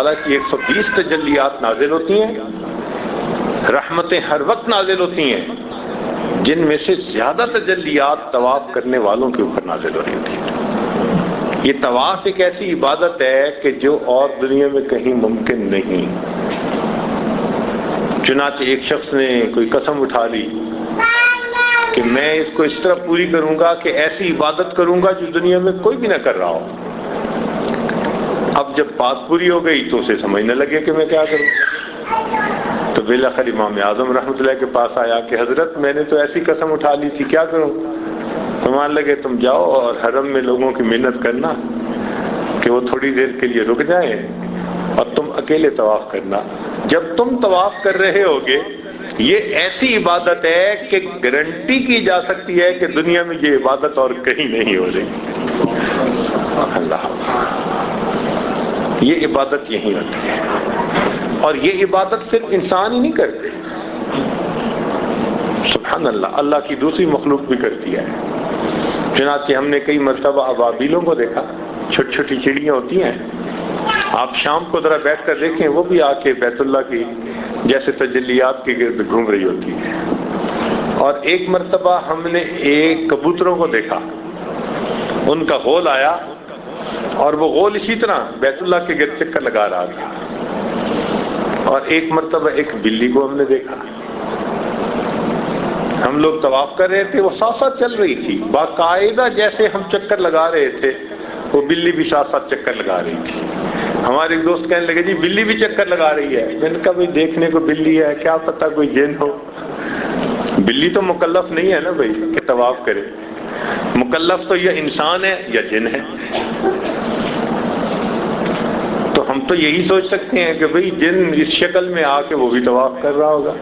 تعالیٰ کی 120 تجلیات نازل ہوتی ہیں، رحمتیں ہر وقت نازل ہوتی ہیں، جن میں سے زیادہ تجلیات طواف کرنے والوں کے اوپر نازل ہو رہی ہوتی ہیں۔ یہ طواف ایک ایسی عبادت ہے کہ جو اور دنیا میں کہیں ممکن نہیں۔ چنانچہ ایک شخص نے کوئی قسم اٹھا لی کہ میں اس کو اس طرح پوری کروں گا کہ ایسی عبادت کروں گا جو دنیا میں کوئی بھی نہ کر رہا ہو۔ اب جب بات پوری ہو گئی تو اسے سمجھنے لگے کہ میں کیا کروں، تو بالآخر امام اعظم رحمۃ اللہ کے پاس آیا کہ حضرت میں نے تو ایسی قسم اٹھا لی تھی، کیا کروں؟ فرمان لگے تم جاؤ اور حرم میں لوگوں کی محنت کرنا کہ وہ تھوڑی دیر کے لیے رک جائیں اور تم اکیلے طواف کرنا۔ جب تم طواف کر رہے ہوگے یہ ایسی عبادت ہے کہ گارنٹی کی جا سکتی ہے کہ دنیا میں یہ عبادت اور کہیں نہیں ہو رہی۔ اللہ، یہ عبادت یہیں ہوتی ہے، اور یہ عبادت صرف انسان ہی نہیں کرتے، سبحان اللہ، اللہ کی دوسری مخلوق بھی کرتی ہے۔ چنانچہ ہم نے کئی مرتبہ ابابیلوں کو دیکھا، چھوٹی چھوٹی چڑیاں ہوتی ہیں، آپ شام کو ذرا بیٹھ کر دیکھیں، وہ بھی آ کے بیت اللہ کی جیسے تجلیات کے گرد گھوم رہی ہوتی ہے۔ اور ایک مرتبہ ہم نے ایک کبوتروں کو دیکھا، ان کا غول آیا اور وہ غول اسی طرح بیت اللہ کے گرد چکر لگا رہا تھا۔ اور ایک مرتبہ ایک بلی کو ہم نے دیکھا، ہم لوگ طواف کر رہے تھے، وہ ساتھ ساتھ چل رہی تھی، باقاعدہ جیسے ہم چکر لگا رہے تھے وہ بلی بھی ساتھ ساتھ چکر لگا رہی تھی۔ ہمارے ایک دوست کہنے لگے جی بلی بھی چکر لگا رہی ہے۔ میں نے کہا بھائی دیکھنے کو بلی ہے، کیا پتہ کوئی جن ہو۔ بلی تو مکلف نہیں ہے نا بھائی کہ طواف کرے، مکلف تو یا انسان ہے یا جن ہے۔ تو ہم تو یہی سوچ سکتے ہیں کہ بھئی جن اس شکل میں آ کے وہ بھی طواف کر رہا ہوگا۔